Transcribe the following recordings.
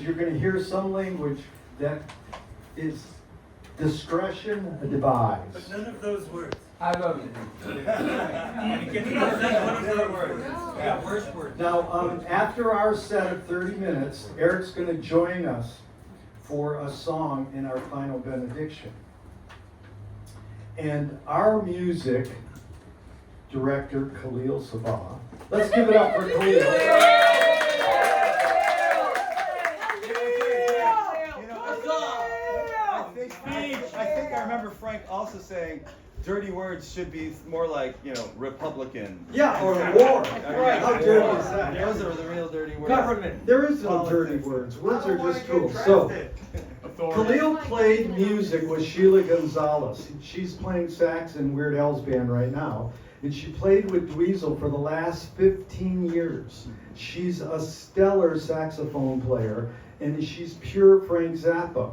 You're going to hear some language that is discretion advised. But none of those words. I love it. You can say one of those words. Yeah, worst words. Now, after our set of 30 minutes, Eric's going to join us for a song in our final benediction. And our music director, Kahlil Sabbagh. Let's give it up for Kahlil. I think I remember Frank also saying dirty words should be more like, Republican. Yeah, or war. Right, how dirty is that? Those are the real dirty words. Government. There is no dirty words. Words are just cool. So, Kahlil played music with Sheila Gonzalez. She's playing sax in Weird Al's band right now. And she played with Dweezil for the last 15 years. She's a stellar saxophone player, and she's pure Frank Zappa.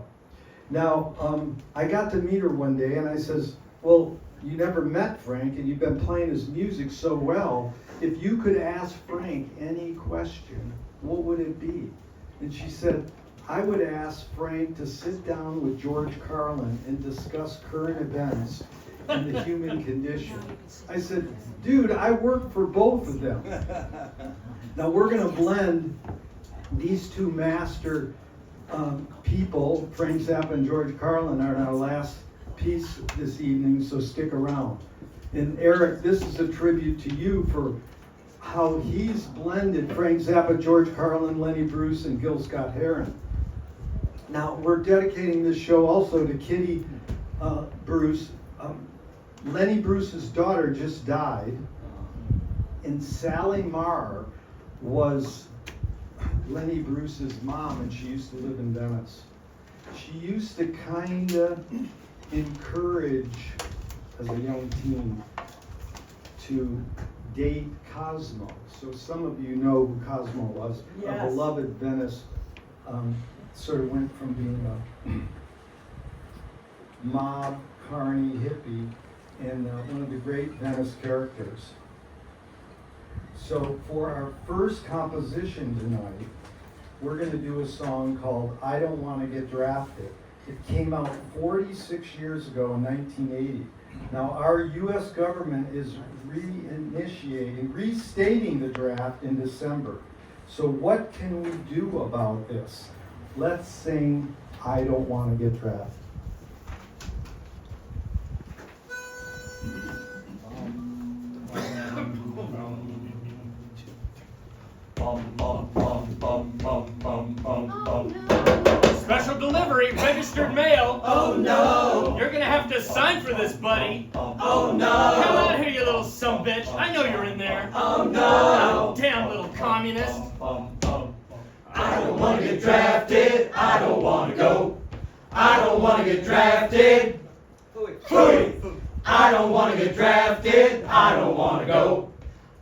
Now, I got to meet her one day, and I says, well, you never met Frank, and you've been playing his music so well. If you could ask Frank any question, what would it be? And she said, I would ask Frank to sit down with George Carlin and discuss current events and the human condition. I said, dude, I work for both of them. Now we're going to blend these two master people. Frank Zappa and George Carlin are our last piece this evening, so stick around. And Eric, this is a tribute to you for how he's blended Frank Zappa, George Carlin, Lenny Bruce, and Gil Scott-Heron. Now, we're dedicating this show also to Kitty Bruce. Lenny Bruce's daughter just died, and Sally Marr was Lenny Bruce's mom, and she used to live in Venice. She used to kind of encourage, as a young teen, to date Cosmo. So some of you know who Cosmo was. Yes. A beloved Venice, sort of went from being a mob, carny hippie, and one of the great Venice characters. So for our first composition tonight, we're going to do a song called I Don't Want to Get Drafted. It came out 46 years ago in 1980. Now our U.S. government is restating the draft in December. So what can we do about this? Let's sing I Don't Want to Get Drafted. Special delivery, registered mail. Oh no! You're gonna have to sign for this, buddy. Oh no! Come out here, you little sumbitch. I know you're in there. Oh no! Damn little communist. I don't want to get drafted. I don't want to go. I don't want to get drafted. Fooey. I don't want to get drafted. I don't want to go.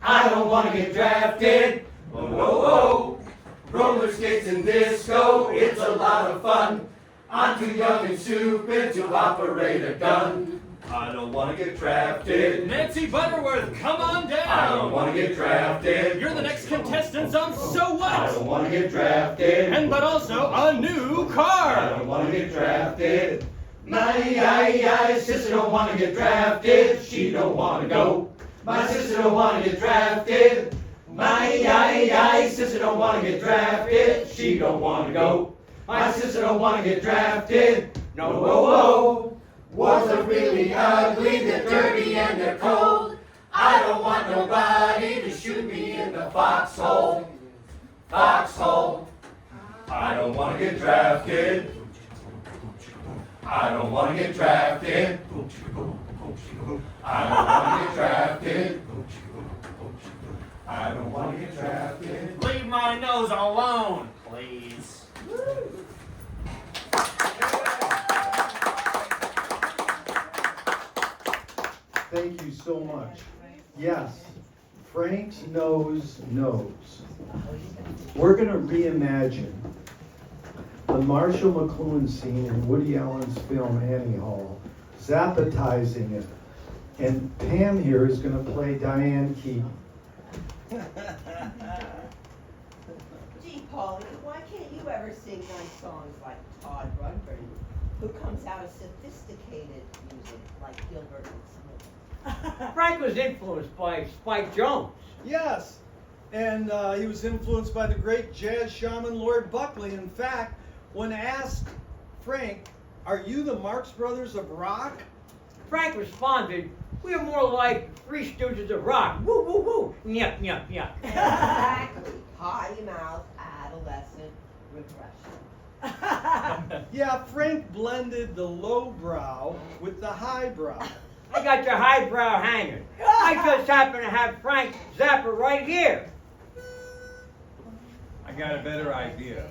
I don't want to get drafted. Whoa, whoa, whoa. Roller skates and disco, it's a lot of fun. I'm too young and stupid to operate a gun. I don't want to get drafted. Nancy Butterworth, come on down. I don't want to get drafted. You're the next contestants on So What? I don't want to get drafted. And but also a new car. I don't want to get drafted. My sister don't want to get drafted. She don't want to go. My sister don't want to get drafted. My sister don't want to get drafted. She don't want to go. My sister don't want to get drafted. No, whoa, whoa. Wars are really ugly, they're dirty and they're cold. I don't want nobody to shoot me in the foxhole. Foxhole. I don't want to get drafted. I don't want to get drafted. I don't want to get drafted. I don't want to get drafted. Leave my nose alone, please. Thank you so much. Yes, Frank's nose knows. We're going to reimagine the Marshall McLuhan scene in Woody Allen's film Annie Hall, Zappatizing it. And Pam here is going to play Diane Keaton. Gee, Paulie, why can't you ever sing nice songs like Todd Rundgren, who comes out of sophisticated music like Gilbert and Smith? Frank was influenced by Spike Jones. Yes, and he was influenced by the great jazz shaman Lord Buckley. In fact, when asked, Frank, are you the Marx Brothers of rock? Frank responded, we're more like Three Stooges of rock. Woo, woo, woo. Yuck, yuck, yuck. Exactly. Potty mouth adolescent regression. Yeah, Frank blended the low brow with the high brow. I got your highbrow hanging. I just happen to have Frank Zappa right here. I got a better idea.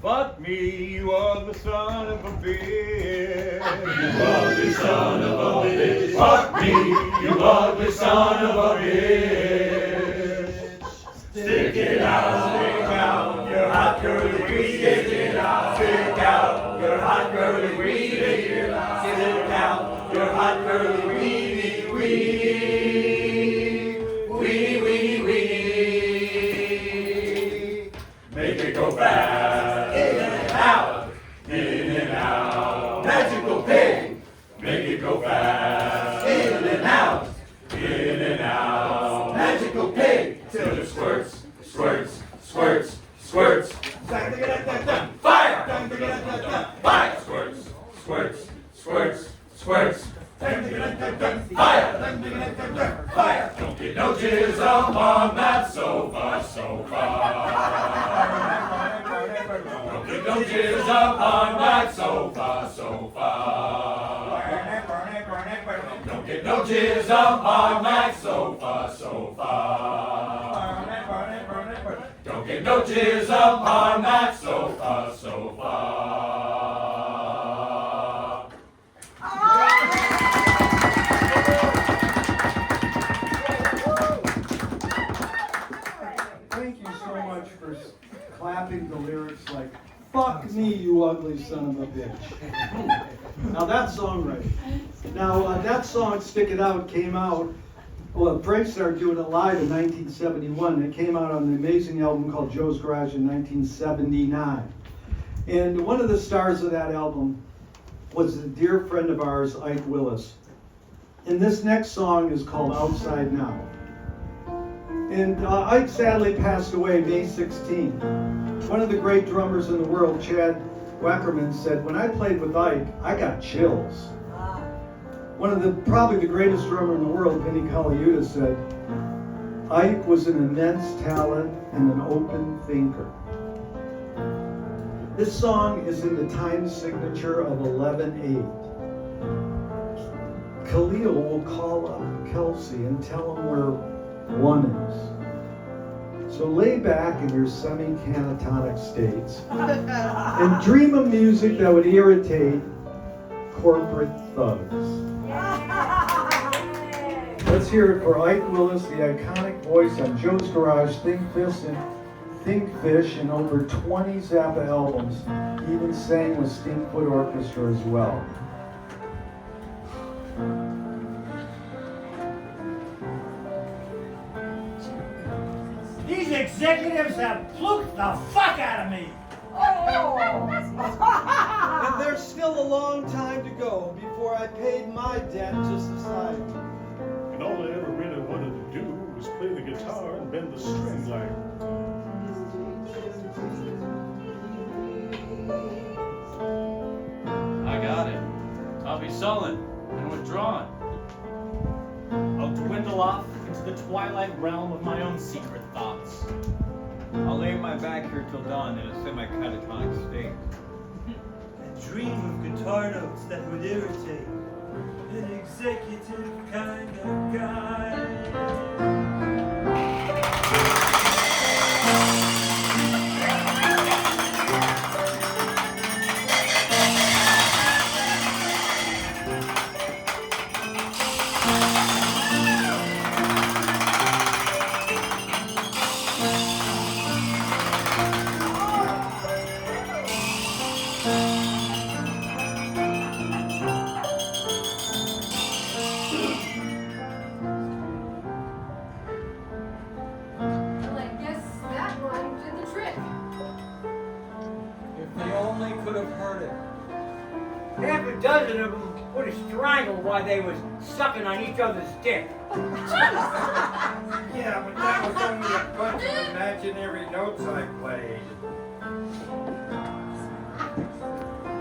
Fuck me, you ugly son of a bitch. You ugly son of a bitch. Fuck me, you ugly son of a bitch. Stick it out, your hot curly weed. Stick it out, your hot curly weed. Stick it out, your hot curly weedy weed. Weedy, weedy, weedy. Make it go fast. In and out, magical pig, make it go fast. In and out, magical pig, till it squirts, squirts, squirts, squirts. Fire! Fire! Squirts, squirts, squirts, squirts. Fire! Fire! Don't get no jizz up on that sofa, Don't jizz up on that sofa, Don't get no jizz up on that sofa, Don't get no jizz up on that sofa, Thank you so much for clapping the lyrics like, fuck me, you ugly son of a bitch. Now that's songwriting. Now that song, Stick It Out, came out, well, Frank started doing it live in 1971. It came out on an amazing album called Joe's Garage in 1979. And one of the stars of that album was a dear friend of ours, Ike Willis. And this next song is called Outside Now. And Ike sadly passed away May 16. One of the great drummers in the world, Chad Wackerman, said, when I played with Ike, I got chills. One of probably the greatest drummer in the world, Vinnie Colaiuta, said, Ike was an immense talent and an open thinker. This song is in the time signature of 11/8. Kahlil will call up Kelsey and tell him where 1 is. So lay back in your semi-catatonic states and dream of music that would irritate corporate thugs. Let's hear it for Ike Willis, the iconic voice on Joe's Garage, Think Fish, and over 20 Zappa albums. He even sang with Stinkfoot Orchestra as well. These executives have fluked the fuck out of me. And there's still a long time to go before I paid my debt to society. And all I ever really wanted to do was play the guitar and bend the string like. I got it. I'll be sullen and withdrawn. I'll dwindle off into the twilight realm of my own secret thoughts. I'll lay my back here till dawn in a semi-catatonic state. A dream of guitar notes that would irritate an executive kind of guy. Well, I guess that one did the trick. only could have heard it. Half a dozen of them would have strangled while they was sucking on each other's dick. Yeah, but that was only a bunch of imaginary notes I played.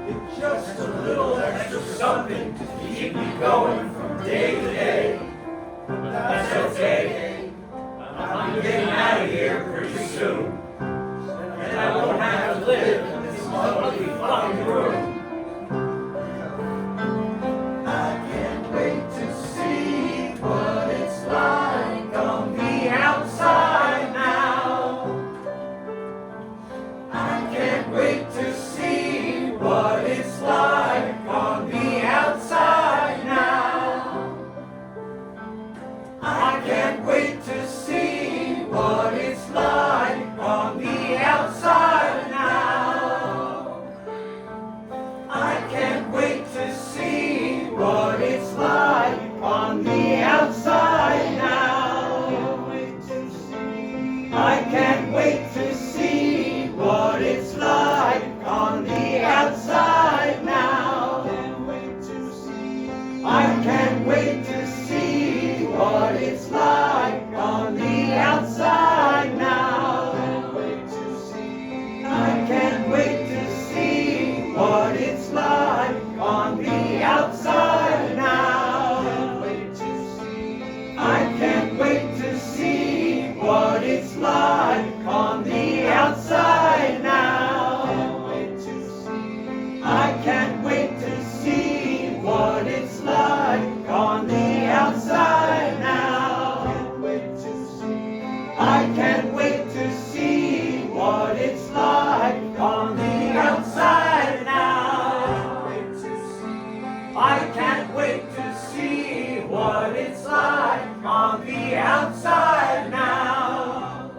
It's just a little extra something to keep me going from day to day. But that's okay. I'm getting out of here pretty soon. And I won't have to live in this ugly fucking room. I can't wait to see what it's like on the outside now. I can't wait to see what it's like on the outside now. I can't wait to see what it's like on the outside now. I can't wait to see what it's like on the outside now. I can't wait to see what it's like on the outside now. I can't wait to see what it's like on the outside now. I can't wait to see what it's like on the outside now. I can't wait to see what it's like on the outside now. I can't wait to see what it's like on the outside now. I can't wait to see what it's like on the outside now. I can't wait to see what it's like on the outside now.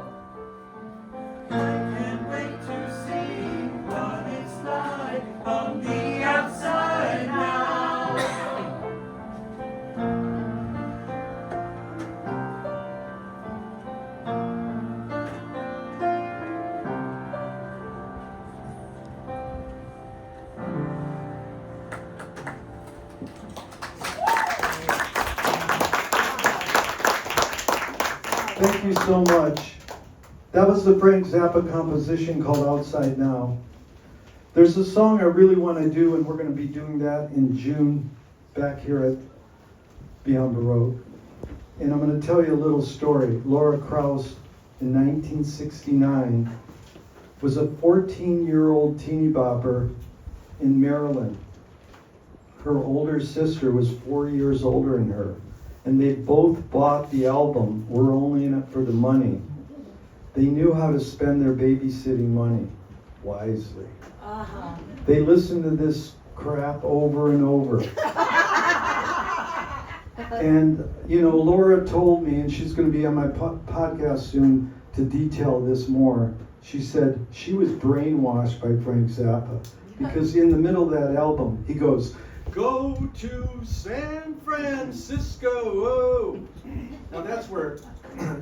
I can't wait to see what it's like on the outside now. Thank you so much. That was the Frank Zappa composition called Outside Now. There's a song I really want to do, and we're going to be doing that in June back here at Beyond the Road. And I'm going to tell you a little story. Laura Krause, in 1969, was a 14-year-old teeny bopper in Maryland. Her older sister was 4 years older than her, and they both bought the album We're Only in It for the Money. They knew how to spend their babysitting money wisely. Uh-huh. They listened to this crap over and over. And, you know, Laura told me, and she's going to be on my podcast soon to detail this more. She said she was brainwashed by Frank Zappa because in the middle of that album, he goes, "Go to San Francisco." Whoa. Now that's where,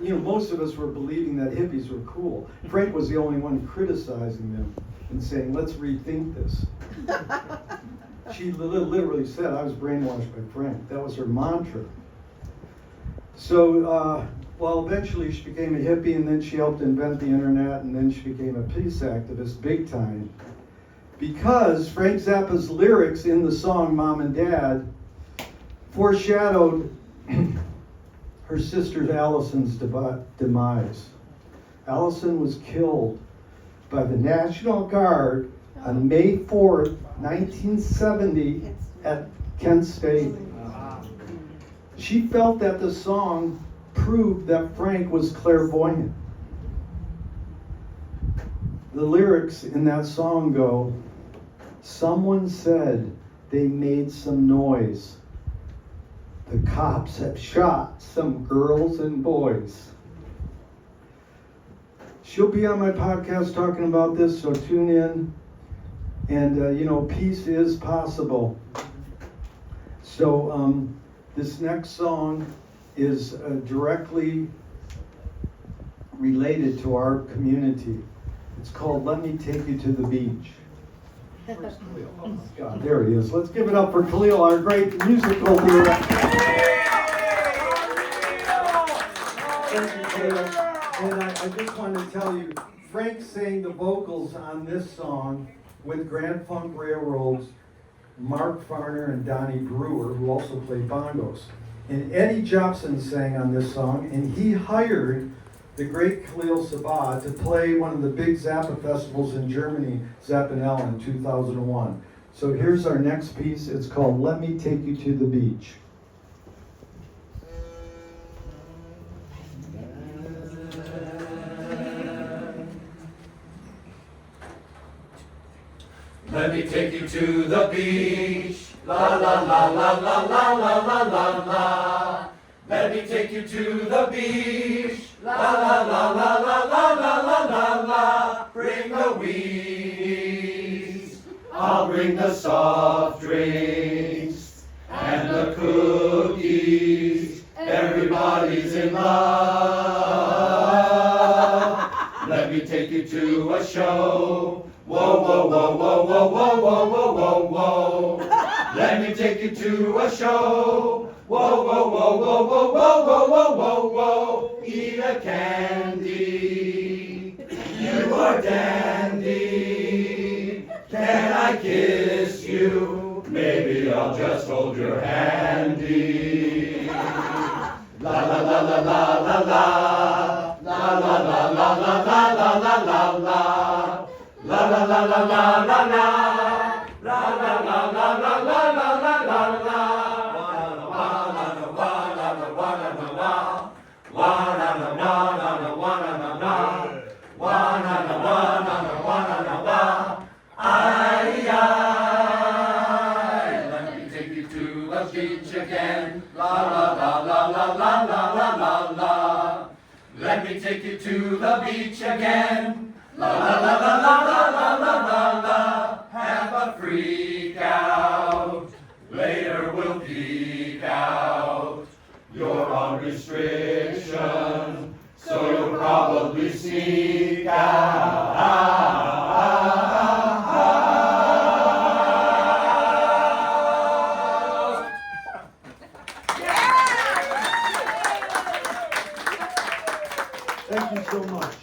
you know, most of us were believing that hippies were cool. Frank was the only one criticizing them and saying, "Let's rethink this." She literally said, "I was brainwashed by Frank." That was her mantra. So, well, eventually she became a hippie, and then she helped invent the internet, and then she became a peace activist big time. Because Frank Zappa's lyrics in the song Mom and Dad foreshadowed her sister Allison's demise. Allison was killed by the National Guard on May 4th, 1970 at Kent State. She felt that the song proved that Frank was clairvoyant. The lyrics in that song go, "Someone said they made some noise. The cops have shot some girls and boys." She'll be on my podcast talking about this, so tune in. And, you know, peace is possible. So this next song is directly related to our community. It's called "Let Me Take You to the Beach." Where's Kahlil? Oh my God, there he is. Let's give it up for Kahlil, our great musical director. Thank you, Kahlil. And I just want to tell you, Frank sang the vocals on this song with Grand Funk Railroad's Mark Farner and Donnie Brewer, who also played bongos. And Eddie Jobson sang on this song, and he hired the great Kahlil Sabbagh to play one of the big Zappa festivals in Germany, Zappinell, in 2001. So here's our next piece. It's called Let Me Take You to the Beach. Let me take you to the beach. La la la la la la la la la la. Let me take you to the beach. La la la la la la la la la la. Bring the weeds. I'll bring the soft drinks and the cookies. Everybody's in love. Let me take you to a show. Whoa, whoa, whoa, whoa, whoa, whoa, whoa, whoa, whoa, whoa. Let me take you to a show. Whoa, whoa, whoa, whoa, whoa, whoa, whoa, whoa, whoa, whoa. Eat a candy. You are dandy. Can I kiss you? Maybe I'll just hold your handy. La la la la la la la. La la la la la la la la la la. La la la la la la la. La la la la la la la la la la. Let me take you to the beach again. La la la la la la la la la la. Let me take you to the beach again. La la la la la la la la la la. Have a freak out. Later we'll peek out. You're on restriction, so you'll probably sneak out. Thank you so much.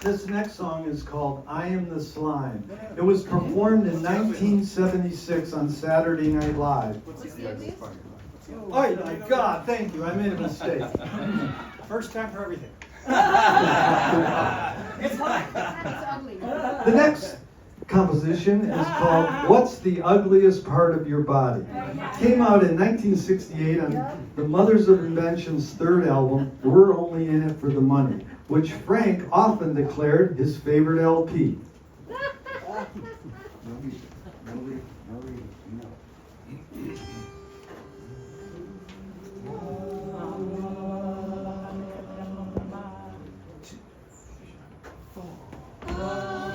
This next song is called I Am the Slime. It was performed in 1976 on Saturday Night Live. Oh my God, thank you, I made a mistake. First time for everything. It's ugly. The next composition is called What's the Ugliest Part of Your Body? Came out in 1968 on the Mothers of Invention's third album, We're Only In It for the Money, which Frank often declared his favorite LP.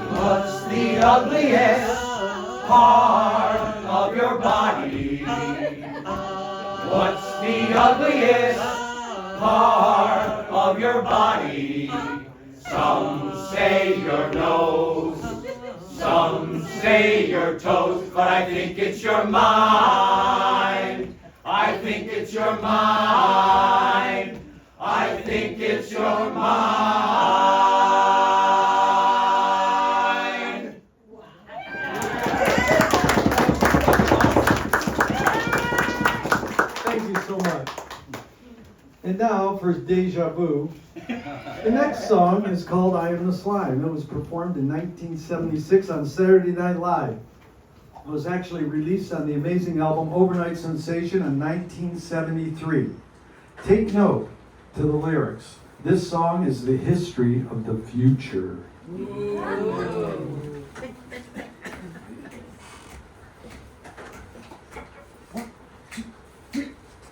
What's the ugliest part of your body? What's the ugliest part of your body? Some say your nose, some say your toes, but I think it's your mind. I think it's your mind. I think it's your mind. And now for Deja Vu. The next song is called I Am the Slime. It was performed in 1976 on Saturday Night Live. It was actually released on the amazing album Overnight Sensation in 1973. Take note to the lyrics. This song is the history of the future.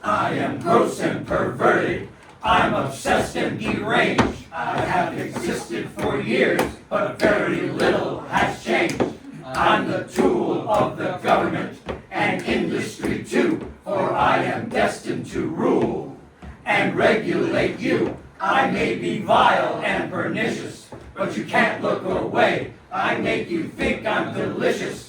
I am gross and perverted. I'm obsessed and deranged. I have existed for years, but very little has changed. I'm the tool of the government and industry too, for I am destined to rule and regulate you. I may be vile and pernicious, but you can't look away. I make you think I'm delicious.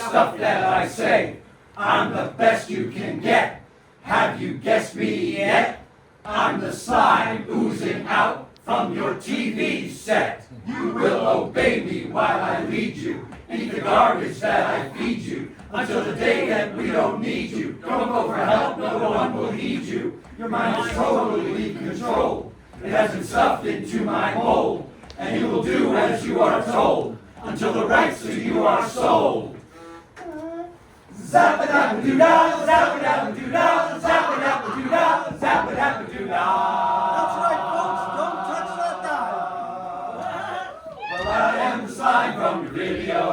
stuff that I say. I'm the best you can get. Have you guessed me yet? I'm the slime oozing out from your TV set. You will obey me while I lead you. Eat the garbage that I feed you. Until the day that we don't need you. Don't go for help, no one will heed you. Your mind is totally controlled. It has been stuffed into my mold. And you will do as you are told. Until the rights to you are sold. Zappa-dabba-doo-dah, zappa-dabba-doo-dah, zappa-dabba-doo-dah, zappa-dabba-doo-dah. That's right, folks. Don't touch that dial. Well, I am the slime from your video,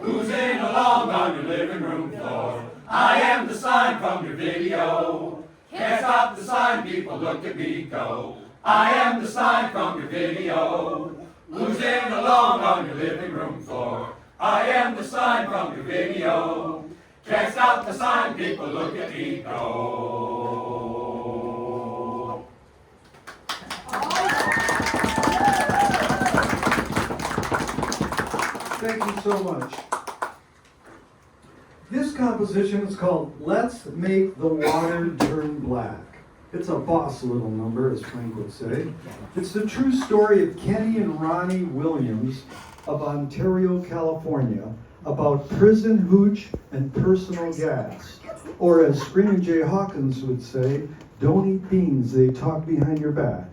oozing along on your living room floor. I am the slime from your video. Can't stop the slime, people, look at me go. I am the slime from your video, oozing along on your living room floor. I am the slime from your video. Can't stop the slime, people, look at me go. Thank you so much. This composition is called Let's Make the Water Turn Black. It's a boss little number, as Frank would say. It's the true story of Kenny and Ronnie Williams of Ontario, California, about prison hooch and personal gas. Or as Screamin' Jay Hawkins would say, don't eat beans, they talk behind your back.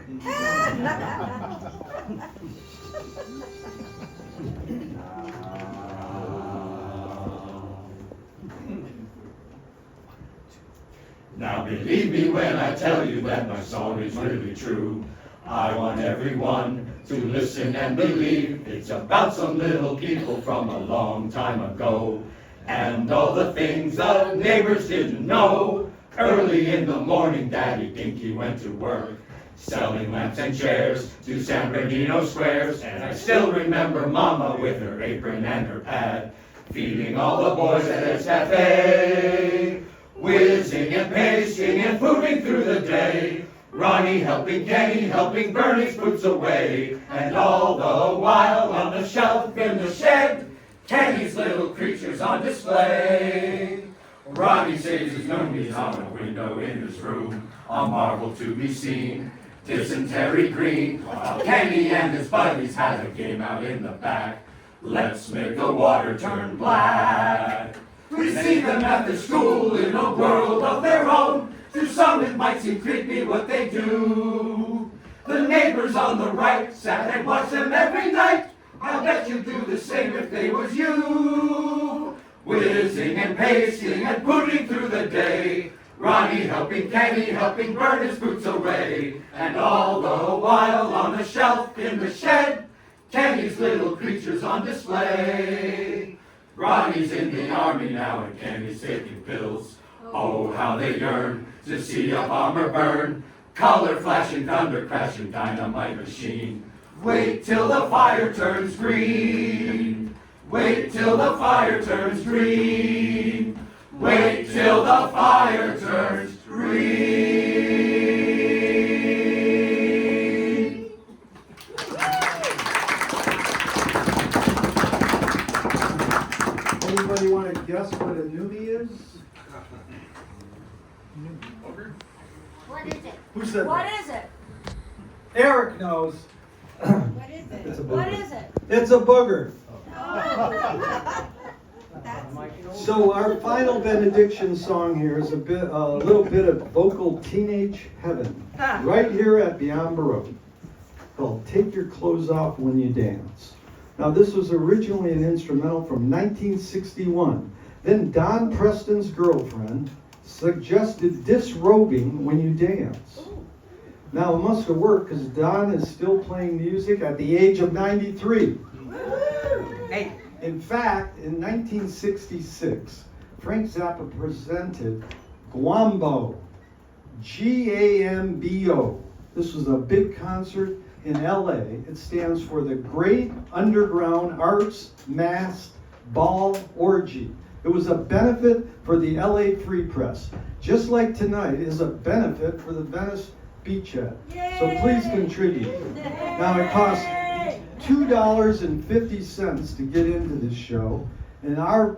Now believe me when I tell you that my song is really true. I want everyone to listen and believe it's about some little people from a long time ago. And all the things the neighbors didn't know. Early in the morning, Daddy Dinky went to work, selling lamps and chairs to San Bernardino squares. And I still remember Mama with her apron and her pad, feeding all the boys at its cafe. Whizzing and pasting and moving through the day. Ronnie helping Kenny, helping burn his boots away. And all the while on the shelf in the shed, Kenny's little creatures on display. Ronnie saves his moonies on a window in his room, a marvel to be seen, dysentery green, while Kenny and his buddies had a game out in the back. Let's make the water turn black. We see them at the school in a world of their own. To some it might seem creepy what they do. The neighbors on the right sat and watched them every night. I bet you'd do the same if they was you. Whizzing and pasting and putting through the day. Ronnie helping Kenny, helping burn his boots away. And all the while on the shelf in the shed, Kenny's little creatures on display. Ronnie's in the army now and Kenny's taking pills. Oh, how they yearn to see a bomber burn. Color flashing, thunder crashing, dynamite machine. Wait till the fire turns green. Wait till the fire turns green. Wait till the fire turns green. Anybody want to guess what a newbie is? What is it? Who said What that? is it? Eric knows. What is it? It's a What booger. is it? It's a booger. Oh. So our final benediction song here is a little bit of vocal teenage heaven, right here at Beyond Baroque, called "Take Your Clothes Off When You Dance." Now this was originally an instrumental from 1961. Then Don Preston's girlfriend suggested disrobing when you dance. Now it must have worked because Don is still playing music at the age of 93. Hey. In fact, in 1966, Frank Zappa presented Guambo, G-A-M-B-O. This was a big concert in LA. It stands for the Great Underground Arts Mass Ball Orgy. It was a benefit for the LA Free Press, just like tonight is a benefit for the VeniceBeachHead. So please contribute. Now it costs $2.50 to get into this show, and our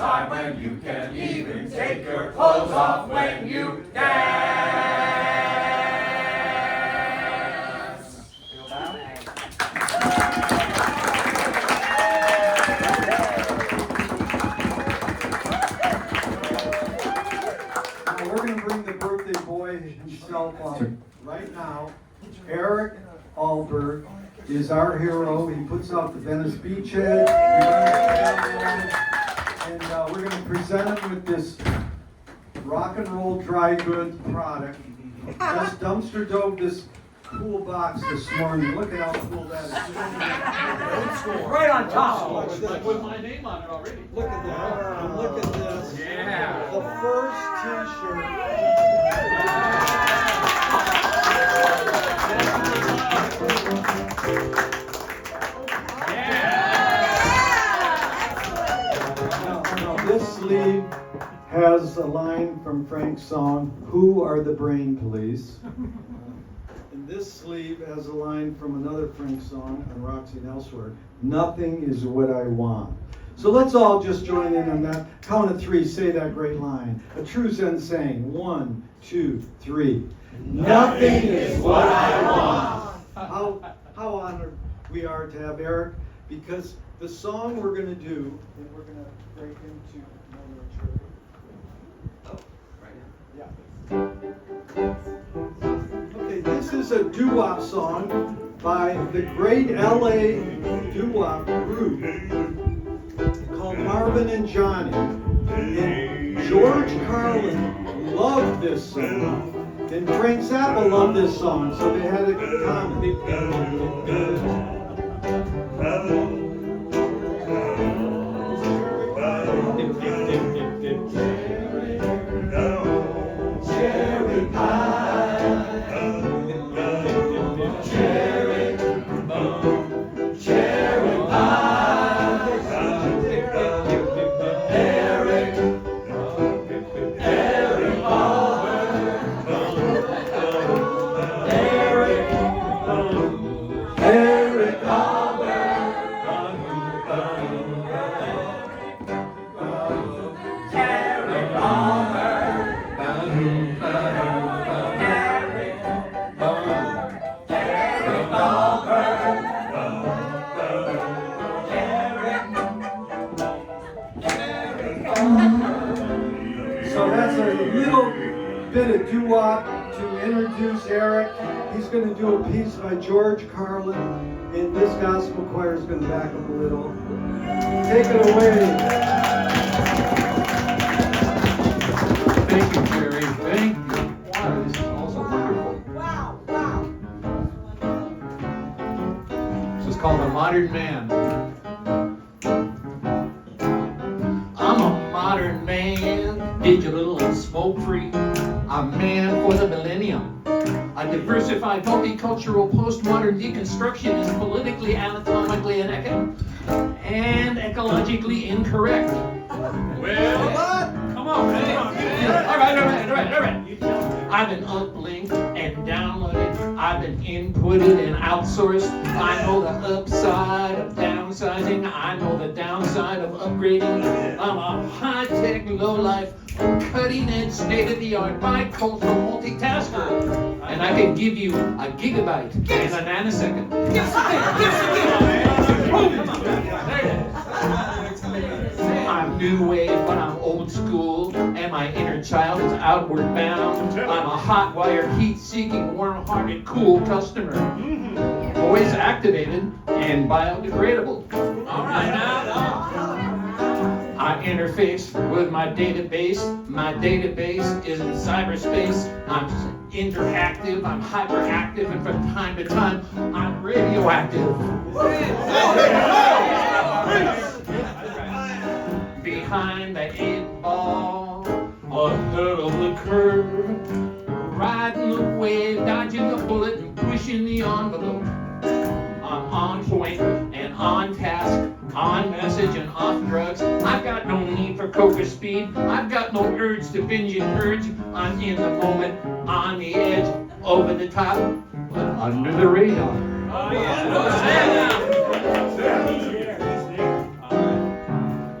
our hero. He puts out the Venice Beachhead. And we're going to present him with this rock and roll dry goods product. Just dumpster dove this cool box this morning. Look at how cool that is. Right on top. I put my name on it already. Look at that. Look at this. Yeah. The first t-shirt. Now, this sleeve has a line from Frank's song, "Who Are the Brain Police?" And this sleeve has a line from another Frank song on Roxy and elsewhere, "Nothing is what I want." So let's all just join in on that. Count of three, say that great line. A true Zen saying, 1, 2, 3. Nothing is what I want. How honored we are to have Eric, because the song we're going to do, and we're going to break into another church. Okay, this is a doo-wop song by the great LA doo-wop group called Marvin and Johnny. And George Carlin loved this song. And Frank Zappa loved this song, so they had it in common. Cherry pie, cherry bone, cherry pie, Eric So that's a little bit of doo-wop to introduce Eric. He's going to do a piece by George Carlin, and this gospel choir is going to back up a little. Take it away. Thank you, Gerry. Thank you. Wow, this is also wonderful. Wow. This is called A Modern Man. I'm a modern man, digital and smoke-free. A man for the millennium. A diversified, multicultural, postmodern deconstructionist, politically, anatomically, and ecologically incorrect. Well, come on, man. All right. I've been uplinked and downloaded. I've been inputted and outsourced. I know the upside of downsizing. I know the downside of upgrading. I'm a high-tech, low-life, cutting-edge, state-of-the-art, bicultural multitasker. And I can give you a gigabyte in a nanosecond. I'm new wave, but I'm old school, and my inner child is outward bound. I'm a hot-wired, heat-seeking, warm-hearted, cool customer. Voice activated and biodegradable. All right, now. I interface with my database. My database is in cyberspace. I'm interactive, I'm hyperactive, and from time to time, I'm radioactive. Behind the 8-ball, ahead of the curve, riding the wave, dodging the bullet, and pushing the envelope. I'm on point and on task, on message and off drugs. I've got no need for coca speed. I've got no urge to binge and purge. I'm in the moment, on the edge, over the top, but under the radar. Oh, yeah.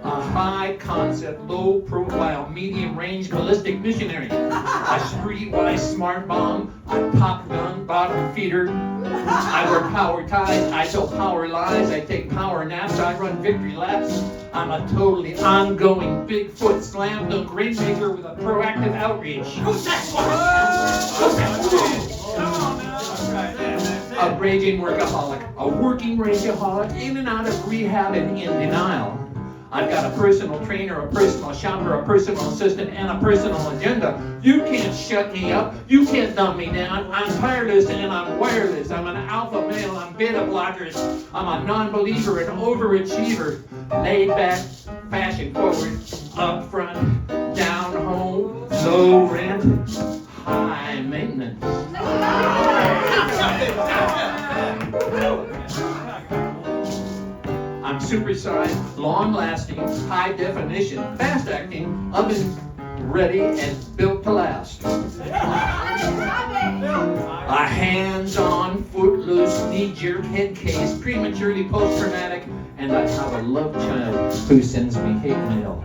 A high concept, low profile, medium range ballistic missionary. A streetwise smart bomb, a pop gun, bottom feeder. I wear power ties, I tell power lies, I take power naps, I run victory laps. I'm a totally ongoing Bigfoot slam dunk rainmaker with a proactive outreach. a raging workaholic, a working rageaholic, in and out of rehab and in denial. I've got a personal trainer, a personal shopper, a personal assistant, and a personal agenda. You can't shut me up. You can't dumb me down. I'm tireless and I'm wireless. I'm an alpha male. I'm beta blockers. I'm a non-believer, an overachiever. Laid back, fashion forward, up front, down home, low rent, high maintenance. I'm supersized, long-lasting, high-definition, fast-acting, oven-ready, and built to last. A hands-on, footloose, knee-jerk head case, prematurely post-traumatic, and I have a love child who sends me hate mail.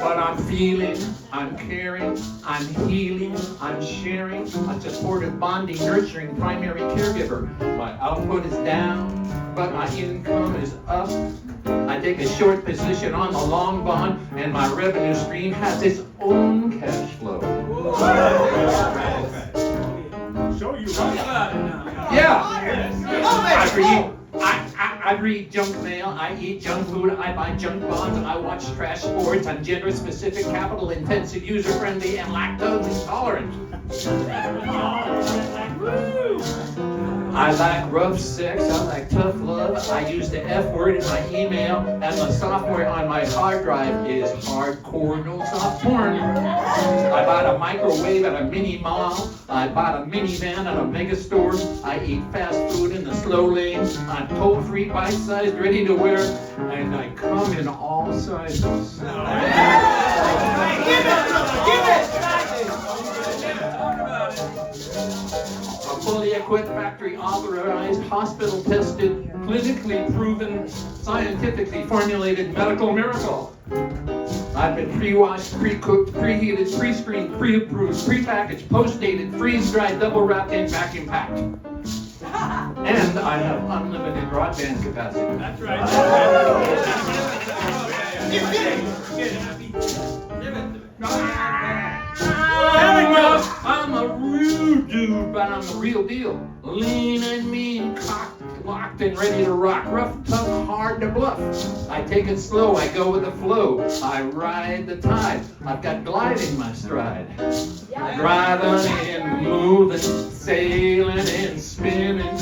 But I'm feeling, I'm caring, I'm healing, I'm sharing, a supportive, bonding, nurturing, primary caregiver. My output is down, but my income is up. I take a short position on the long bond, and my revenue stream has its own cash flow. Show you. Yeah. I read junk mail, I eat junk food, I buy junk bonds, I watch trash sports, I'm gender-specific, capital-intensive, user-friendly, and lactose-intolerant. I like rough sex, I like tough love, I use the F word in my email, and the software on my hard drive is hardcore, no soft porn. I bought a microwave at a mini mall, I bought a minivan at a mega store, I eat fast food in the slow lane, I'm toll-free, bite-sized, ready to wear, and I come in all sizes. A fully equipped, factory authorized, hospital tested, clinically proven, scientifically formulated medical miracle. I've been pre-washed, pre-cooked, preheated, pre-screened, pre-approved, pre-packaged, post-dated, freeze-dried, double-wrapped, and vacuum-packed. And I have unlimited broadband capacity. That's right. I'm a rude dude, but I'm the real deal. Lean and mean, cocked, locked, and ready to rock. Rough, tough, hard to bluff. I take it slow, I go with the flow. I ride the tide. I've got glide in my stride. Driving and moving, sailing and spinning.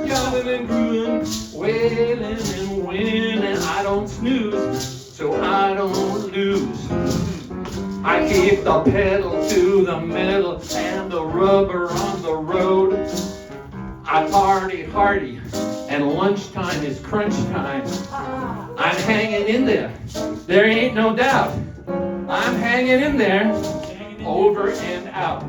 Yelling and grooving, wailing and winning. I don't snooze, so I don't lose. I keep the pedal to the metal and the rubber on the road. I party hardy, and lunchtime is crunch time. I'm hanging in there, there ain't no doubt. I'm hanging in there, over and out.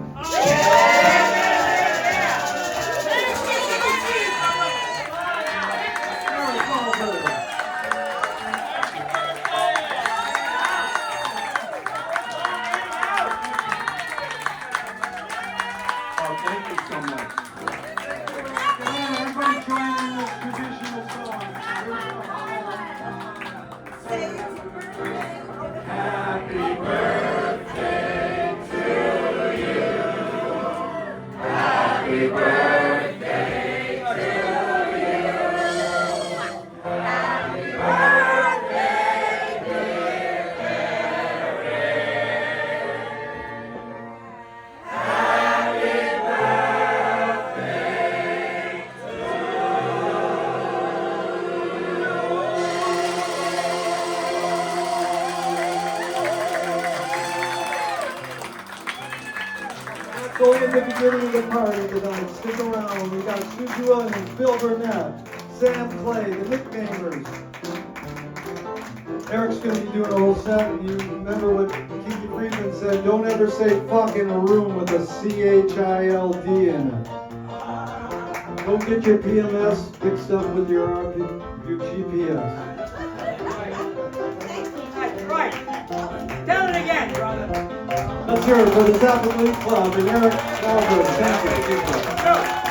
Going at the beginning of the party tonight. Stick around. We got Suju and Phil Burnett, Sam Clay, the Nicknamers. Eric's going to be doing a whole set, and you remember what Kiki Friedman said, don't ever say fuck in a room with a C-H-I-L-D in it. Don't get your PMS mixed up with your GPS. That's right. Tell it again, brother. Let's hear it for the Zappa Glee Club and Eric Ahlberg. Thank you.